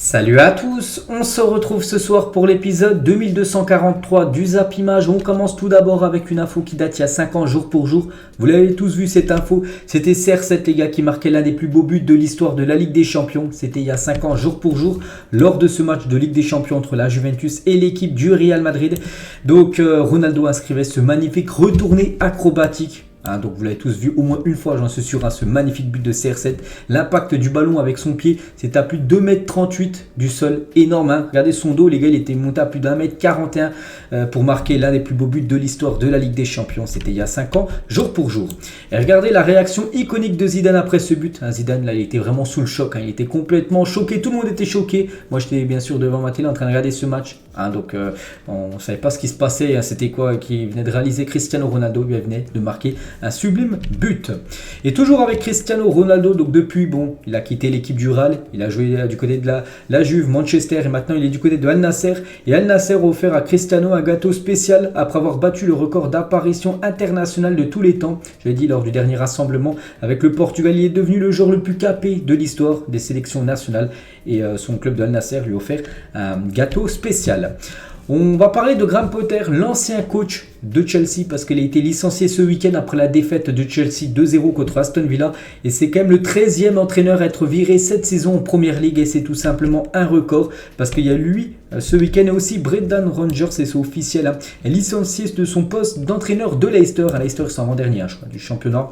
Salut à tous, on se retrouve ce soir pour l'épisode 2243 du Zap Image. On commence tout d'abord avec une info qui date il y a 5 ans jour pour jour. Vous l'avez tous vu cette info, c'était CR7 les gars qui marquait l'un des plus beaux buts de l'histoire de la Ligue des Champions. C'était il y a 5 ans jour pour jour lors de ce match de Ligue des Champions entre la Juventus et l'équipe du Real Madrid. Donc Ronaldo inscrivait ce magnifique retourné acrobatique. Donc vous l'avez tous vu au moins une fois, j'en suis sûr, ce magnifique but de CR7. L'impact du ballon avec son pied, c'est à plus de 2,38 m du sol, énorme. Regardez son dos, les gars, il était monté à plus d'1,41 m pour marquer l'un des plus beaux buts de l'histoire de la Ligue des Champions. C'était il y a 5 ans, jour pour jour. Et regardez la réaction iconique de Zidane après ce but. Zidane, là, il était vraiment sous le choc, il était complètement choqué, tout le monde était choqué. Moi, j'étais bien sûr devant ma télé en train de regarder ce match. Donc on ne savait pas ce qui se passait, c'était quoi qui venait de réaliser Cristiano Ronaldo, lui venait de marquer un sublime but. Et toujours avec Cristiano Ronaldo, donc depuis, il a quitté l'équipe du Real, il a joué du côté de la Juve, Manchester, et maintenant il est du côté de Al Nasser. Et Al Nasser a offert à Cristiano un gâteau spécial après avoir battu le record d'apparition internationale de tous les temps. Je l'ai dit lors du dernier rassemblement avec le Portugal, il est devenu le joueur le plus capé de l'histoire des sélections nationales. Et son club de Al Nasser lui a offert un gâteau spécial. On va parler de Graham Potter, l'ancien coach de Chelsea, parce qu'il a été licencié ce week-end après la défaite de Chelsea 2-0 contre Aston Villa. Et c'est quand même le 13e entraîneur à être viré cette saison en Première Ligue. Et c'est tout simplement un record, parce qu'il y a lui ce week-end et aussi Brendan Rodgers, et c'est officiel, licencié de son poste d'entraîneur de Leicester. Leicester, c'est avant-dernier, je crois, du championnat.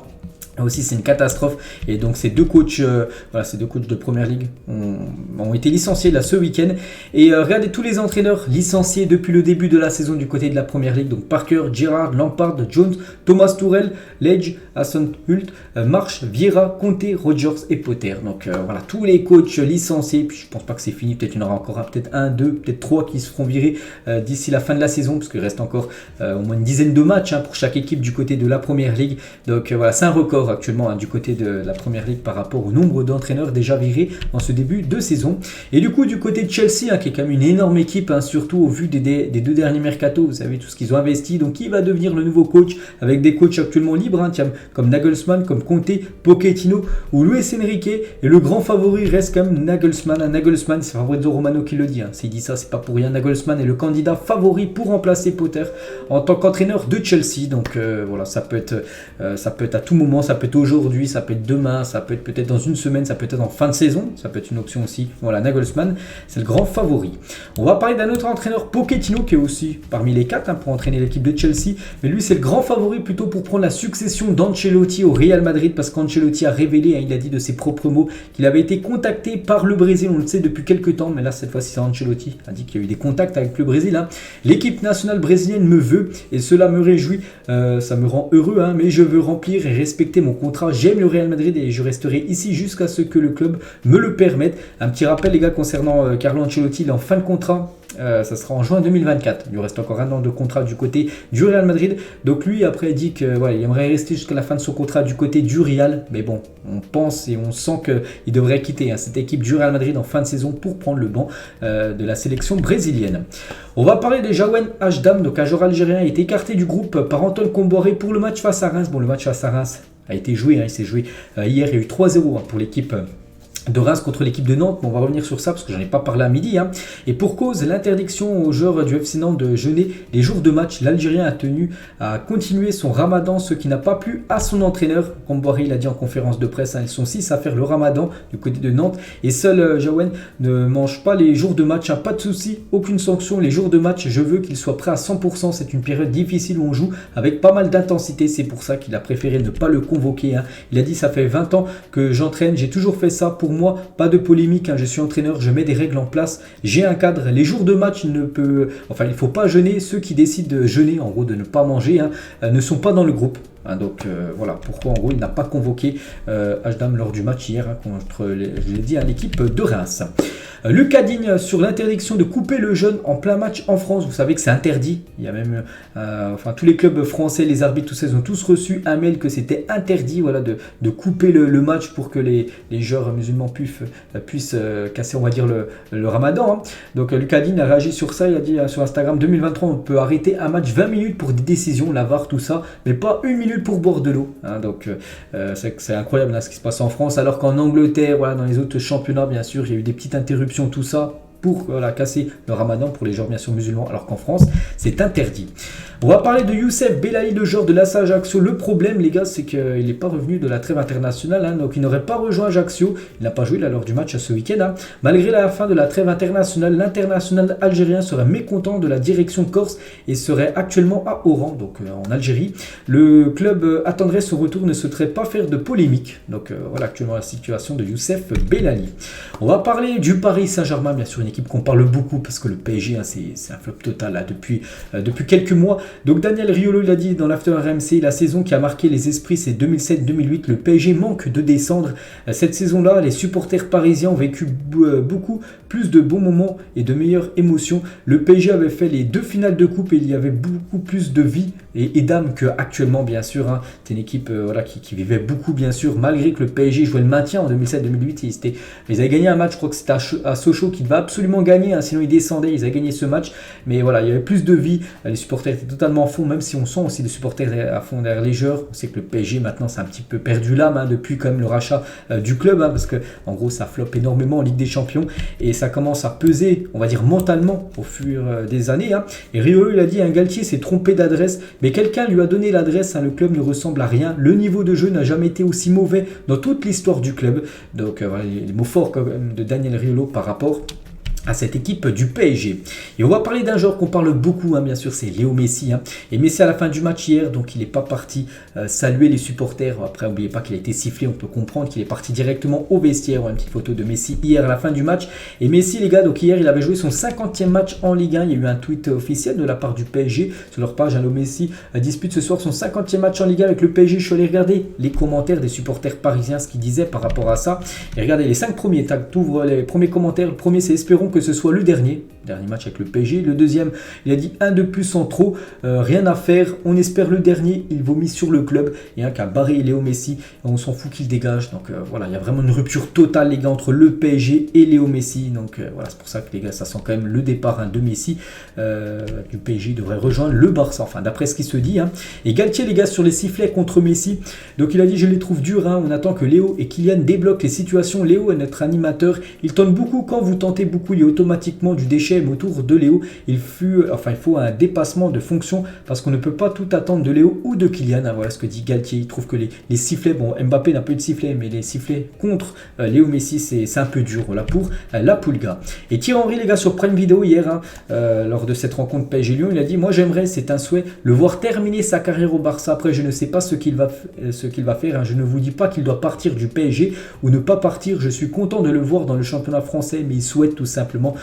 Aussi, c'est une catastrophe. Et donc, ces deux coachs de Première Ligue ont été licenciés là ce week-end. Et regardez tous les entraîneurs licenciés depuis le début de la saison du côté de la Première Ligue. Donc, Parker, Gerrard, Lampard, Jones, Thomas Tuchel, Ledge, Hasenhüttl, Marsch, Vieira, Conte, Rodgers et Potter. Donc, voilà, tous les coachs licenciés. Puis, je pense pas que c'est fini. Peut-être il y en aura encore peut-être 1, 2, peut-être 3 qui se feront virer d'ici la fin de la saison. Parce qu'il reste encore au moins une dizaine de matchs pour chaque équipe du côté de la Première Ligue. Donc, voilà, c'est un record actuellement du côté de la Première Ligue par rapport au nombre d'entraîneurs déjà virés en ce début de saison. Et du coup, du côté de Chelsea, qui est quand même une énorme équipe, surtout au vu des deux derniers mercatos, vous savez tout ce qu'ils ont investi. Donc, qui va devenir le nouveau coach avec des coachs actuellement libres, comme Nagelsmann, comme Conte, Pochettino ou Luis Enrique. Et le grand favori reste quand même Nagelsmann. Nagelsmann, c'est Fabrizio Romano qui le dit. S'il dit ça, c'est pas pour rien. Nagelsmann est le candidat favori pour remplacer Potter en tant qu'entraîneur de Chelsea. Donc, voilà, ça peut être à tout moment. Ça peut être aujourd'hui, ça peut être demain, ça peut être peut-être dans une semaine, ça peut être en fin de saison, ça peut être une option aussi. Voilà, Nagelsmann, c'est le grand favori. On va parler d'un autre entraîneur, Pochettino, qui est aussi parmi les 4 pour entraîner l'équipe de Chelsea. Mais lui, c'est le grand favori plutôt pour prendre la succession d'Ancelotti au Real Madrid, parce qu'Ancelotti a révélé, il a dit de ses propres mots, qu'il avait été contacté par le Brésil, on le sait depuis quelques temps, mais là, cette fois-ci, c'est Ancelotti, a dit qu'il y a eu des contacts avec le Brésil. L'équipe nationale brésilienne me veut, et cela me réjouit, ça me rend heureux, mais je veux remplir et respecter mon contrat. J'aime le Real Madrid et je resterai ici jusqu'à ce que le club me le permette. Un petit rappel les gars concernant Carlo Ancelotti, il est en fin de contrat. Ça sera en juin 2024. Il lui reste encore 1 an de contrat du côté du Real Madrid. Donc lui après il dit qu'il aimerait rester jusqu'à la fin de son contrat du côté du Real. Mais bon, on pense et on sent qu'il devrait quitter cette équipe du Real Madrid en fin de saison pour prendre le banc de la sélection brésilienne. On va parler de Jawen Hashdam, donc un joueur algérien, est écarté du groupe par Antoine Comboré pour le match face à Reims. Le match face à Reims a été joué, il s'est joué hier, il y a eu 3-0 pour l'équipe de Reims contre l'équipe de Nantes, mais on va revenir sur ça parce que j'en ai pas parlé à midi. Et pour cause, l'interdiction aux joueurs du FC Nantes de jeûner les jours de match, l'Algérien a tenu à continuer son ramadan, ce qui n'a pas plu à son entraîneur. Comboré l'a dit en conférence de presse, ils sont 6 à faire le ramadan du côté de Nantes et seul Jawen ne mange pas les jours de match. Pas de souci, aucune sanction. Les jours de match, je veux qu'il soit prêt à 100%. C'est une période difficile où on joue avec pas mal d'intensité. C'est pour ça qu'il a préféré ne pas le convoquer. Il a dit ça fait 20 ans que j'entraîne, j'ai toujours fait ça pour moi, pas de polémique, je suis entraîneur, je mets des règles en place, j'ai un cadre, les jours de match il ne faut pas jeûner, ceux qui décident de jeûner, en gros de ne pas manger, ne sont pas dans le groupe. Donc voilà pourquoi en gros il n'a pas convoqué Hashdam lors du match hier contre l'équipe de Reims. Lucas Digne sur l'interdiction de couper le jeûne en plein match en France. Vous savez que c'est interdit. Il y a même tous les clubs français, les arbitres, tous ils ont tous reçu un mail que c'était interdit de couper le match pour que les joueurs musulmans puissent casser on va dire le ramadan. Donc Lucas Digne a réagi sur ça, il a dit sur Instagram 2023 on peut arrêter un match 20 minutes pour des décisions, la VAR, tout ça, mais pas 1 minute minutes pour boire de l'eau. Donc c'est incroyable ce qui se passe en France, alors qu'en Angleterre, voilà, dans les autres championnats, bien sûr, il y a eu des petites interruptions, tout ça, pour casser le ramadan pour les joueurs bien sûr musulmans, alors qu'en France c'est interdit. On va parler de Youssef Belaïli, le joueur de l'AS Ajaccio. Le problème les gars, c'est qu'il n'est pas revenu de la trêve internationale, donc il n'aurait pas rejoint Ajaccio, il n'a pas joué lors du match ce week-end. Malgré la fin de la trêve internationale, l'international algérien serait mécontent de la direction corse et serait actuellement à Oran, donc en Algérie. Le club attendrait son retour, ne souhaiterait pas faire de polémique. Donc voilà actuellement la situation de Youssef Belaïli. On va parler du Paris Saint-Germain, bien sûr une équipe qu'on parle beaucoup parce que le PSG c'est un flop total depuis quelques mois. Donc Daniel Riolo l'a dit dans l'After RMC, la saison qui a marqué les esprits c'est 2007-2008, le PSG manque de descendre. Cette saison-là, les supporters parisiens ont vécu beaucoup plus de bons moments et de meilleures émotions. Le PSG avait fait les 2 finales de coupe et il y avait beaucoup plus de vie et d'âme qu'actuellement bien sûr. C'est une équipe qui vivait beaucoup bien sûr, malgré que le PSG jouait le maintien en 2007-2008. Ils avaient gagné un match, je crois que c'était à Sochaux qu'ils devaient absolument gagner, sinon ils descendaient, ils avaient gagné ce match. Mais voilà, il y avait plus de vie, les supporters étaient totalement à fond, même si on sent aussi des supporters à fond derrière les joueurs. On sait que le PSG maintenant c'est un petit peu perdu l'âme depuis quand même le rachat du club, parce que en gros ça floppe énormément en Ligue des Champions et ça commence à peser, on va dire mentalement au fur des années. Et Riolo il a dit, Galtier s'est trompé d'adresse, mais quelqu'un lui a donné l'adresse, le club ne ressemble à rien, le niveau de jeu n'a jamais été aussi mauvais dans toute l'histoire du club. Donc voilà, les mots forts quand même de Daniel Riolo par rapport à cette équipe du PSG. Et on va parler d'un joueur qu'on parle beaucoup, bien sûr, c'est Léo Messi. Et Messi à la fin du match hier, donc il n'est pas parti saluer les supporters. Après, n'oubliez pas qu'il a été sifflé, on peut comprendre qu'il est parti directement au vestiaire. Une petite photo de Messi hier à la fin du match. Et Messi, les gars, donc hier, il avait joué son 50e match en Ligue 1. Il y a eu un tweet officiel de la part du PSG sur leur page. Léo Messi dispute ce soir son 50e match en Ligue 1 avec le PSG. Je suis allé regarder les commentaires des supporters parisiens, ce qu'ils disaient par rapport à ça. Et regardez les 5 premiers. Tu ouvres les premiers commentaires. Le premier, c'est espérons que ce soit le dernier match avec le PSG. Le deuxième, il a dit un de plus en trop, rien à faire, on espère le dernier, il vomit sur le club. Il y a un qui a barré Léo Messi, on s'en fout qu'il dégage. Donc voilà, il y a vraiment une rupture totale les gars entre le PSG et Léo Messi. Donc voilà, c'est pour ça que les gars, ça sent quand même le départ de Messi. Du PSG devrait rejoindre le Barça, enfin d'après ce qui se dit. Et Galtier les gars sur les sifflets contre Messi, donc il a dit je les trouve durs, on attend que Léo et Kylian débloquent les situations. Léo est notre animateur, il tente beaucoup, quand vous tentez beaucoup il y a automatiquement du déchet autour de Léo. Il faut un dépassement de fonction parce qu'on ne peut pas tout attendre de Léo ou de Kylian. Voilà ce que dit Galtier. Il trouve que les sifflets, bon Mbappé n'a pas eu de sifflet, mais les sifflets contre Léo Messi c'est un peu dur là pour la Pulga. Et Thierry Henry les gars sur Prime Video hier, lors de cette rencontre PSG Lyon, il a dit moi j'aimerais, c'est un souhait, le voir terminer sa carrière au Barça. Après je ne sais pas ce qu'il va faire, je ne vous dis pas qu'il doit partir du PSG ou ne pas partir, je suis content de le voir dans le championnat français, mais il souhaite tout simplement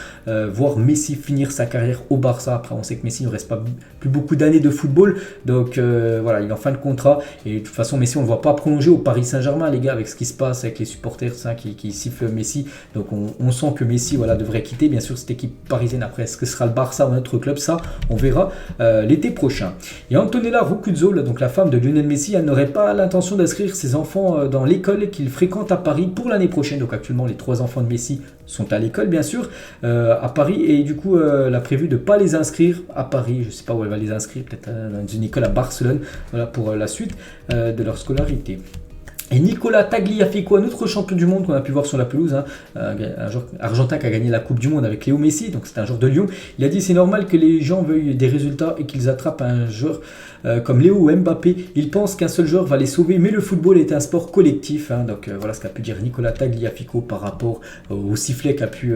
voir Messi finir sa carrière au Barça. Après on sait que Messi ne reste pas plus beaucoup d'années de football, donc voilà, il est en fin de contrat et de toute façon Messi on ne le voit pas prolonger au Paris Saint-Germain les gars, avec ce qui se passe avec les supporters qui sifflent Messi. Donc on sent que Messi devrait quitter bien sûr cette équipe parisienne. Après est-ce que ce sera le Barça ou un autre club, ça on verra l'été prochain. Et Antonella Roccuzzo, donc la femme de Lionel Messi, elle n'aurait pas l'intention d'inscrire ses enfants dans l'école qu'il fréquente à Paris pour l'année prochaine. Donc actuellement les 3 enfants de Messi sont à l'école bien sûr à Paris, et du coup elle a prévu de ne pas les inscrire à Paris. Je ne sais pas où elle va les inscrire, peut-être dans une école à Barcelone, voilà, pour la suite de leur scolarité. Et Nicolas Tagliafico, un autre champion du monde qu'on a pu voir sur la pelouse, un joueur argentin qui a gagné la Coupe du Monde avec Léo Messi, donc c'est un joueur de Lyon. Il a dit c'est normal que les gens veuillent des résultats et qu'ils attrapent un joueur comme Léo ou Mbappé. Ils pensent qu'un seul joueur va les sauver, mais le football est un sport collectif. Donc voilà ce qu'a pu dire Nicolas Tagliafico par rapport au sifflet qu'a pu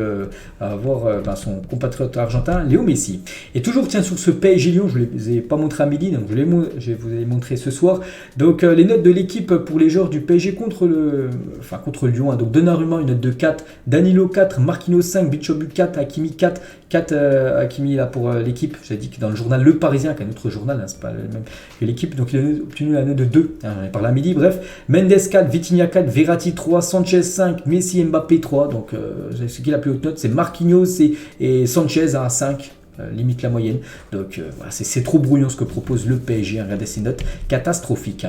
avoir son compatriote argentin Léo Messi. Et toujours tiens sur ce PSG Lyon, je ne les ai pas montré à midi, donc je vais vous les montrer ce soir. Donc les notes de l'équipe pour les joueurs du PSG contre Lyon. Donc Donnarumma une note de 4, Danilo 4, Marquinhos 5, Bichobu 4, Hakimi 4, Hakimi là pour l'équipe. J'ai dit que dans le journal Le Parisien, qui est un autre journal, c'est pas le même que l'équipe, donc il a obtenu la note de 2. J'en ai parlé à midi, bref. Mendes 4, Vitinha 4, Verratti 3, Sanchez 5, Messi, Mbappé 3. Donc ce qui est la plus haute note, c'est Marquinhos et Sanchez à 5. Limite la moyenne. Donc voilà, c'est trop brouillon ce que propose le PSG. Regardez ces notes catastrophiques.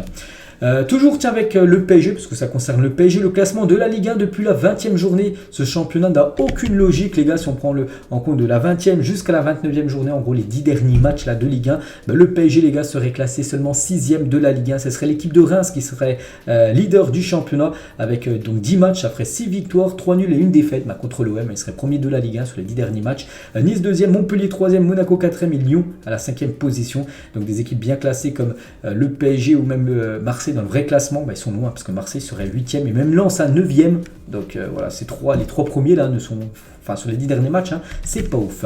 Toujours tiens avec le PSG, parce que ça concerne le PSG, le classement de la Ligue 1 depuis la 20e journée. Ce championnat n'a aucune logique les gars, si on prend en compte de la 20e jusqu'à la 29e journée, en gros les 10 derniers matchs là, de Ligue 1, le PSG les gars serait classé seulement 6e de la Ligue 1. Ce serait l'équipe de Reims qui serait leader du championnat avec donc 10 matchs après 6 victoires, 3 nuls et 1 défaite contre l'OM. Il serait premier de la Ligue 1 sur les 10 derniers matchs. Nice 2e, Montpellier 3e, Monaco 4e et Lyon à la 5e position. Donc des équipes bien classées comme le PSG ou même Marseille dans le vrai classement, ils sont loin parce que Marseille serait 8e et même Lens à 9e. Donc voilà, les trois premiers là ne sont, enfin sur les 10 derniers matchs, c'est pas ouf.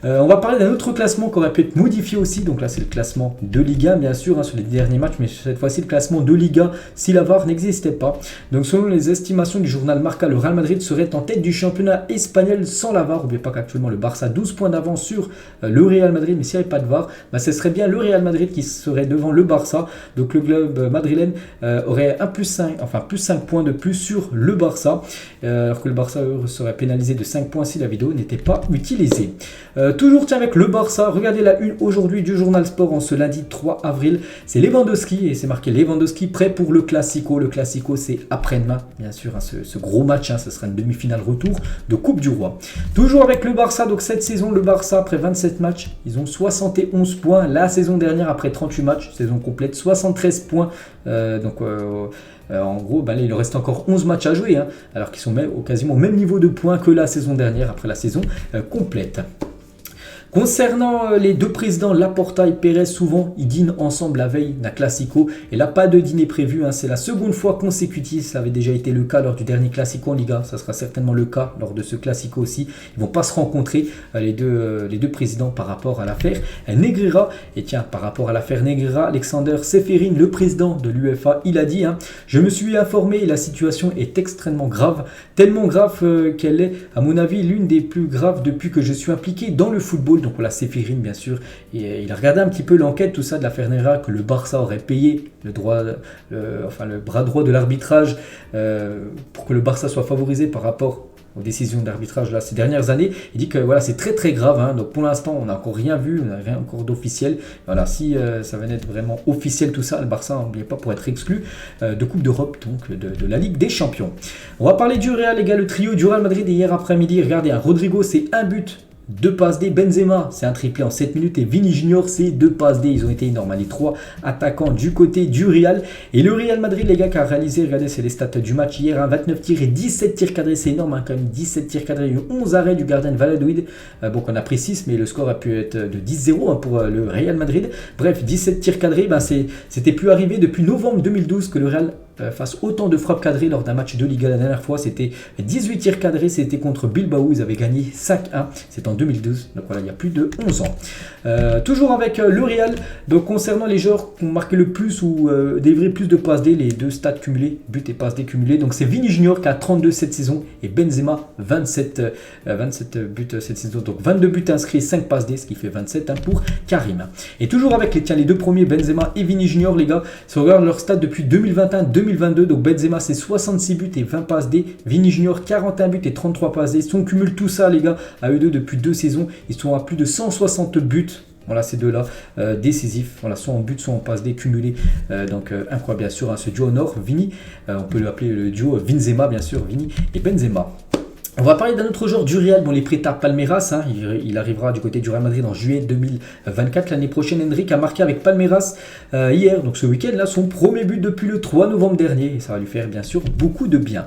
On va parler d'un autre classement qui aurait pu être modifié aussi. Donc là, c'est le classement de Liga, bien sûr, sur les 10 derniers matchs. Mais cette fois-ci, le classement de Liga, si la VAR n'existait pas. Donc selon les estimations du journal Marca, le Real Madrid serait en tête du championnat espagnol sans la VAR. N'oubliez pas qu'actuellement, le Barça a 12 points d'avance sur le Real Madrid. Mais s'il n'y avait pas de VAR, ce serait bien le Real Madrid qui serait devant le Barça. Donc le club madrilène aurait plus 5 points de plus sur le Barça. Alors que le Barça serait pénalisé de 5 points si la vidéo n'était pas utilisée. Toujours tiens avec le Barça, regardez la une aujourd'hui du journal Sport en ce lundi 3 avril, c'est Lewandowski et c'est marqué Lewandowski prêt pour le Classico. Le Classico c'est après-demain bien sûr, ce gros match, ce sera une demi-finale retour de Coupe du Roi. Toujours avec le Barça, donc cette saison le Barça après 27 matchs, ils ont 71 points, la saison dernière après 38 matchs, saison complète 73 points, en gros, il leur reste encore 11 matchs à jouer, alors qu'ils sont quasiment au même niveau de points que la saison dernière après la saison complète. Concernant les deux présidents, Laporta et Pérez, souvent ils dînent ensemble la veille d'un Classico. Et là, pas de dîner prévu. C'est la seconde fois consécutive. Ça avait déjà été le cas lors du dernier Classico en Liga. Ça sera certainement le cas lors de ce Classico aussi. Ils vont pas se rencontrer, les deux présidents, par rapport à l'affaire Negreira. Et tiens, par rapport à l'affaire Negreira, Alexander Ceferin, le président de l'UEFA, il a dit je me suis informé et la situation est extrêmement grave. Tellement grave qu'elle est, à mon avis, l'une des plus graves depuis que je suis impliqué dans le football. Donc voilà, Ceferin bien sûr, et il a regardé un petit peu l'enquête, tout ça de l'affaire Negreira, que le Barça aurait payé le bras droit de l'arbitrage pour que le Barça soit favorisé par rapport aux décisions d'arbitrage là ces dernières années. Il dit que voilà, c'est très très grave, donc pour l'instant on n'a encore rien vu, on n'a rien encore d'officiel. Voilà, si ça venait être vraiment officiel tout ça, le Barça, n'oubliez pas, pour être exclu de Coupe d'Europe, donc de la Ligue des Champions. On va parler du Real, les gars, le trio du Real Madrid hier après-midi. Regardez, Rodrigo c'est un but, 2 passes D, Benzema c'est un triplé en 7 minutes et Vini Junior c'est 2 passes D. Ils ont été énormes, les 3 attaquants du côté du Real. Et le Real Madrid, les gars, qui a réalisé, regardez, c'est les stats du match hier, 29 tirs et 17 tirs cadrés, c'est énorme quand même, 17 tirs cadrés, il y a eu 11 arrêts du gardien Valladolid. Bon, on a pris 6, mais le score a pu être de 10-0 pour le Real Madrid. Bref, 17 tirs cadrés, c'était plus arrivé depuis novembre 2012 que le Real fasse autant de frappes cadrées lors d'un match de Liga. La dernière fois c'était 18 tirs cadrés, c'était contre Bilbao, ils avaient gagné 5-1, c'est en 2012, donc voilà, il y a plus de 11 ans. Toujours avec le Real, donc concernant les joueurs qui ont marqué le plus ou délivré plus de passes D, les deux stats cumulés, buts et passes D cumulés, donc c'est Vini Junior qui a 32 cette saison et Benzema 27 buts cette saison, donc 22 buts inscrits, 5 passes D, ce qui fait 27 pour Karim. Et toujours avec les deux premiers, Benzema et Vini Junior, les gars, si on regarde leurs stats depuis 2021-2022, donc Benzema c'est 66 buts et 20 passes D, Vini Junior 41 buts et 33 passes D. Si on cumule tout ça, les gars, à eux deux depuis 2 saisons, ils sont à plus de 160 buts. Voilà, ces deux-là décisifs, voilà, soit en but, soit en passe D cumulés. Donc incroyable, bien sûr, ce duo au nord, Vini, on peut l'appeler le duo Vinzema, bien sûr, Vini et Benzema. On va parler d'un autre joueur du Real, les prêta Palmeiras, il arrivera du côté du Real Madrid en juillet 2024. L'année prochaine, Endrick a marqué avec Palmeiras hier, donc ce week-end là, son premier but depuis le 3 novembre dernier, et ça va lui faire bien sûr beaucoup de bien.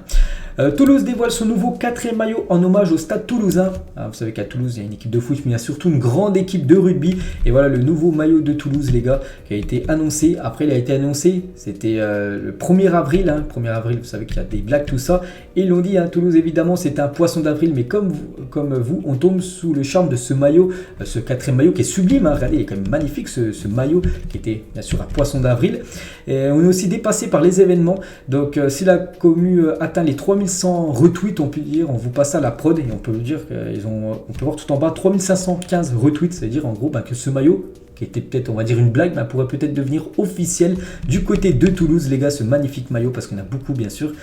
Toulouse dévoile son nouveau 4e maillot en hommage au Stade Toulousain. Vous savez qu'à Toulouse, il y a une équipe de foot, mais il y a surtout une grande équipe de rugby. Et voilà le nouveau maillot de Toulouse, les gars, qui a été annoncé. Après, il a été annoncé, c'était le 1er avril. 1er avril, vous savez qu'il y a des blagues, tout ça. Et ils l'ont dit, Toulouse, évidemment, c'est un poisson d'avril. Mais comme vous, on tombe sous le charme de ce maillot, ce 4e maillot qui est sublime. Regardez, il est quand même magnifique, ce maillot qui était bien sûr un poisson d'avril. On est aussi dépassé par les événements. Donc, si la commu atteint les 3100 retweets, on peut dire, on vous passe à la prod et on peut dire on peut voir tout en bas 3515 retweets, c'est-à-dire en gros que ce maillot qui était peut-être, on va dire, une blague, mais pourrait peut-être devenir officielle du côté de Toulouse, les gars, ce magnifique maillot, parce qu'il y en a beaucoup, bien sûr,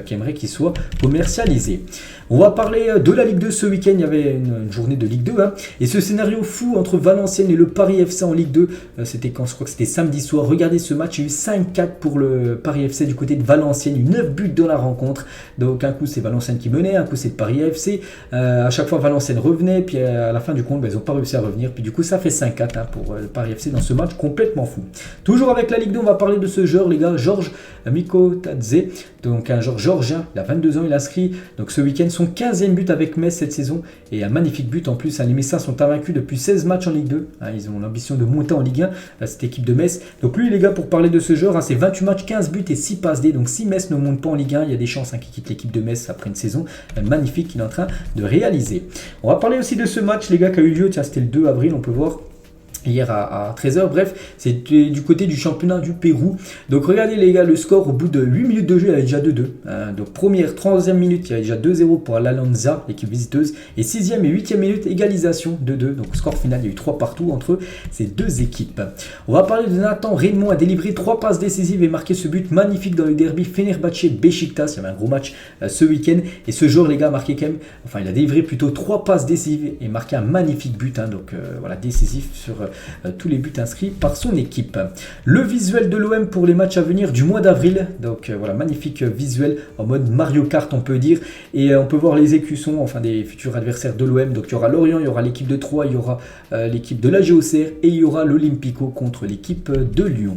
qui aimeraient qu'il soit commercialisé. On va parler de la Ligue 2 ce week-end, il y avait une journée de Ligue 2, et ce scénario fou entre Valenciennes et le Paris FC en Ligue 2, c'était quand je crois que c'était samedi soir. Regardez ce match, il y a eu 5-4 pour le Paris FC du côté de Valenciennes, il y a eu 9 buts dans la rencontre, donc un coup c'est Valenciennes qui menait, un coup c'est le Paris FC, à chaque fois Valenciennes revenait, puis à la fin du compte, ils n'ont pas réussi à revenir, puis du coup ça fait 5-4 pour le Paris FC dans ce match complètement fou. Toujours avec la Ligue 2, on va parler de ce joueur, les gars, Georges Mikotadze, donc un joueur georgien, il a 22 ans, il a inscrit donc ce week-end son 15e but avec Metz cette saison, et un magnifique but en plus. Les Messins sont invaincus depuis 16 matchs en Ligue 2, ils ont l'ambition de monter en Ligue 1, cette équipe de Metz. Donc lui les gars, pour parler de ce joueur, c'est 28 matchs, 15 buts et 6 passes D, donc si Metz ne monte pas en Ligue 1, il y a des chances qu'il quitte l'équipe de Metz après une saison magnifique qu'il est en train de réaliser. On va parler aussi de ce match les gars qui a eu lieu, tiens c'était le 2 avril, on peut voir hier à 13h, bref, c'est du côté du championnat du Pérou. Donc regardez les gars, le score au bout de 8 minutes de jeu, il y avait déjà 2-2. Donc première, 30e minute, il y avait déjà 2-0 pour l'Alanza, l'équipe visiteuse. Et 6e et 8e minute, égalisation 2-2. Donc score final, il y a eu 3 partout entre ces deux équipes. On va parler de Nathan Raymond, a délivré 3 passes décisives et marqué ce but magnifique dans le derby Fenerbahçe-Beşiktaş. Il y avait un gros match ce week-end. Et ce joueur, les gars, a marqué quand même, enfin il a délivré plutôt 3 passes décisives et marqué un magnifique but. Donc voilà, décisif sur tous les buts inscrits par son équipe. Le visuel de l'OM pour les matchs à venir du mois d'avril, donc voilà, magnifique visuel en mode Mario Kart on peut dire, et on peut voir les écussons, enfin des futurs adversaires de l'OM. Donc il y aura Lorient, il y aura l'équipe de Troyes, il y aura l'équipe de la GOCR et il y aura l'Olympico contre l'équipe de Lyon.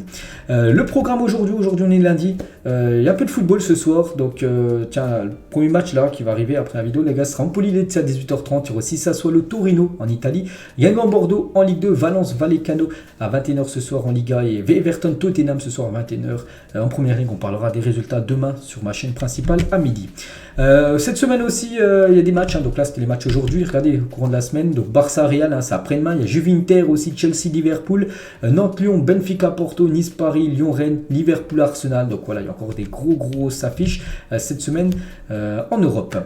Le programme aujourd'hui on est lundi, il y a un peu de football ce soir, donc tiens, le premier match là qui va arriver après la vidéo les gars sera Empoli-Lecce à 18h30, il y aura aussi Sassuolo Torino en Italie, Guingamp-Bordeaux en Ligue 2, Valence Vallecano à 21h ce soir en Liga et Everton Tottenham ce soir à 21h en première ligue. On parlera des résultats demain sur ma chaîne principale à midi. Cette semaine aussi il y a des matchs, donc là c'était les matchs aujourd'hui, regardez au courant de la semaine, donc Barça Real, c'est après-demain, il y a Juve-Inter aussi, Chelsea Liverpool, Nantes-Lyon, Benfica Porto, Nice-Paris, Lyon-Rennes, Liverpool-Arsenal, donc voilà il y a encore des grosses affiches cette semaine en Europe.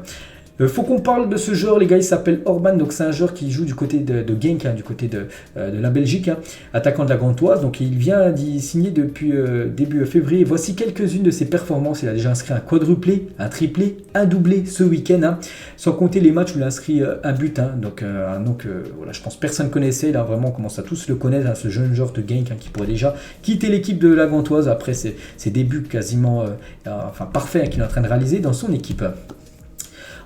Faut qu'on parle de ce joueur les gars, il s'appelle Orban, donc c'est un joueur qui joue du côté de Genk, du côté de la Belgique, attaquant de la Gantoise, donc il vient d'y signer depuis début février. Voici quelques-unes de ses performances. Il a déjà inscrit un quadruplé, un triplé, un doublé ce week-end, sans compter les matchs où il a inscrit un but, donc voilà, je pense personne ne connaissait, là vraiment on commence à tous le connaître, ce jeune joueur de Genk qui pourrait déjà quitter l'équipe de la Gantoise après ses débuts quasiment parfaits qu'il est en train de réaliser dans son équipe.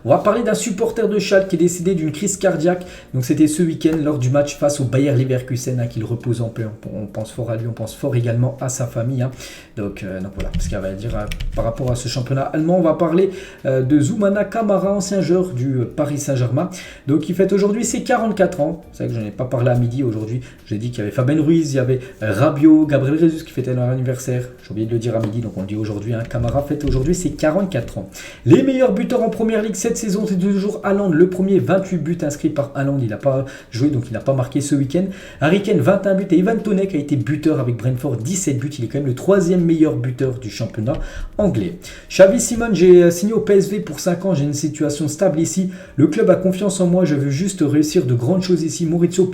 On va parler d'un supporter de Schalke qui est décédé d'une crise cardiaque. Donc c'était ce week-end lors du match face au Bayer Leverkusen qu'il repose en paix. On pense fort à lui, on pense fort également à sa famille. Donc voilà, parce qu'il va dire par rapport à ce championnat allemand, on va parler de Zoumana Kamara, ancien joueur du Paris Saint-Germain. Donc il fête aujourd'hui ses 44 ans. C'est vrai que je n'en ai pas parlé à midi aujourd'hui. J'ai dit qu'il y avait Fabien Ruiz, il y avait Rabiot, Gabriel Jesus qui fêtait leur anniversaire. J'ai oublié de le dire à midi, donc on le dit aujourd'hui. Kamara fête aujourd'hui ses 44 ans. Les meilleurs buteurs en première ligue cette saison, c'est toujours Haaland, le premier, 28 buts inscrits par Haaland, il n'a pas joué donc il n'a pas marqué ce week-end. Harry Kane 21 buts et Ivan Toney qui a été buteur avec Brentford, 17 buts, il est quand même le 3e meilleur buteur du championnat anglais. Xavi Simons, j'ai signé au PSV pour 5 ans, j'ai une situation stable ici, le club a confiance en moi, je veux juste réussir de grandes choses ici. Maurizio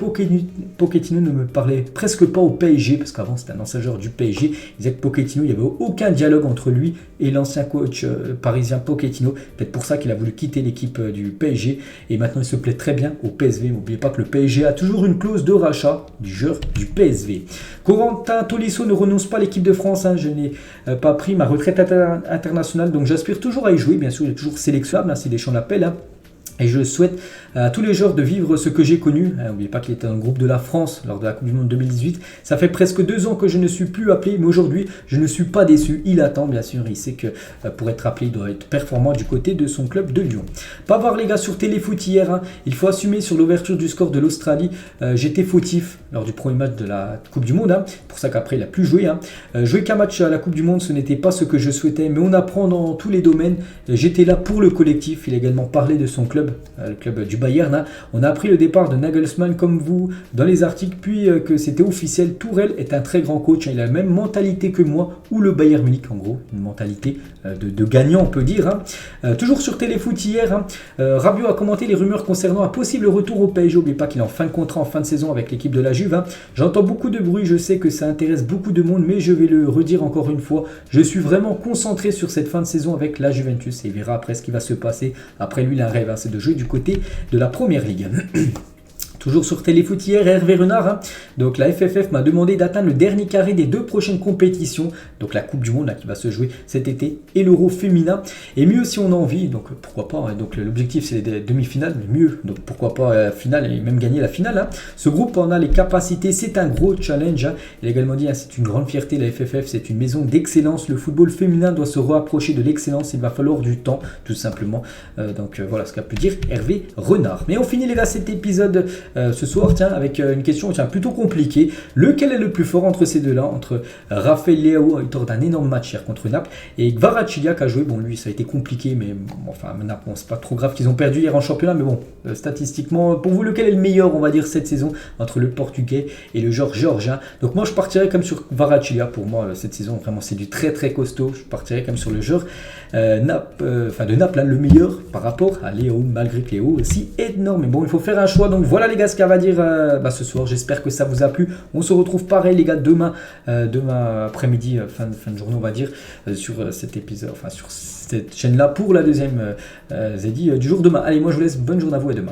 Pochettino ne me parlait presque pas au PSG, parce qu'avant c'était un ancien joueur du PSG, il disait que Pochettino, il n'y avait aucun dialogue entre lui et l'ancien coach parisien Pochettino, peut-être pour ça qu'il a voulu quitter l'équipe du PSG et maintenant il se plaît très bien au PSV. N'oubliez pas que le PSG a toujours une clause de rachat du joueur du PSV. Corentin Tolisso ne renonce pas à l'équipe de France, je n'ai pas pris ma retraite internationale, donc j'aspire toujours à y jouer, bien sûr il est toujours sélectionnable si Deschamps l'appelle. Et je souhaite à tous les joueurs de vivre ce que j'ai connu. N'oubliez pas qu'il était dans le groupe de la France lors de la Coupe du Monde 2018. Ça fait presque 2 ans que je ne suis plus appelé, mais aujourd'hui, je ne suis pas déçu. Il attend, bien sûr. Il sait que pour être appelé, il doit être performant du côté de son club de Lyon. Pas voir les gars sur Téléfoot hier. Il faut assumer sur l'ouverture du score de l'Australie. J'étais fautif lors du premier match de la Coupe du Monde. Pour ça qu'après, il n'a plus joué. Jouer qu'un match à la Coupe du Monde, ce n'était pas ce que je souhaitais. Mais on apprend dans tous les domaines. J'étais là pour le collectif. Il a également parlé de son club. le club du Bayern. Hein. On a appris le départ de Nagelsmann comme vous dans les articles, puis que c'était officiel. Tourelle est un très grand coach, hein. Il a la même mentalité que moi, ou le Bayern Munich en gros, une mentalité de gagnant on peut dire. Hein. Toujours sur Téléfoot hier, hein, Rabiot a commenté les rumeurs concernant un possible retour au PSG. N'oubliez pas qu'il est en fin de contrat en fin de saison avec l'équipe de la Juve. Hein. J'entends beaucoup de bruit, je sais que ça intéresse beaucoup de monde, mais je vais le redire encore une fois, je suis vraiment concentré sur cette fin de saison avec la Juventus et il verra après ce qui va se passer. Après lui, il a un rêve, hein, c'est de jouer du côté de la Première Ligue. Toujours sur Téléfoot hier, Hervé Renard, hein. Donc la FFF m'a demandé d'atteindre le dernier carré des 2 prochaines compétitions, donc la Coupe du Monde là, qui va se jouer cet été et l'Euro féminin, et mieux si on a envie, donc pourquoi pas, hein. Donc l'objectif c'est les demi-finales, mais mieux, donc pourquoi pas finale et même gagner la finale. Hein. Ce groupe en a les capacités, c'est un gros challenge, hein. Il a également dit, hein, c'est une grande fierté, la FFF c'est une maison d'excellence, le football féminin doit se rapprocher de l'excellence, il va falloir du temps, tout simplement. Voilà ce qu'a pu dire Hervé Renard. Mais on finit les gars cet épisode ce soir, tiens, avec une question plutôt compliquée. Lequel est le plus fort entre ces deux-là, entre Rafael Leao, auteur d'un énorme match hier contre Naples, et Kvaratskhelia qui a joué, bon lui ça a été compliqué, mais bon, enfin Naples, bon, c'est pas trop grave qu'ils ont perdu hier en championnat, mais bon, statistiquement, pour vous lequel est le meilleur, on va dire, cette saison, entre le Portugais et le joueur géorgien. Donc moi je partirais comme sur Kvaratskhelia, pour moi cette saison, vraiment c'est du très très costaud, je partirais comme sur le joueur de Naples, hein, le meilleur par rapport à Léo, malgré que Léo aussi énorme. Mais bon, il faut faire un choix, donc voilà les gars ce qu'elle va dire ce soir. J'espère que ça vous a plu. On se retrouve pareil les gars demain après-midi, fin de journée on va dire, sur cet épisode, enfin sur cette chaîne là pour la deuxième Zeddy du jour demain. Allez, moi je vous laisse, bonne journée à vous et demain.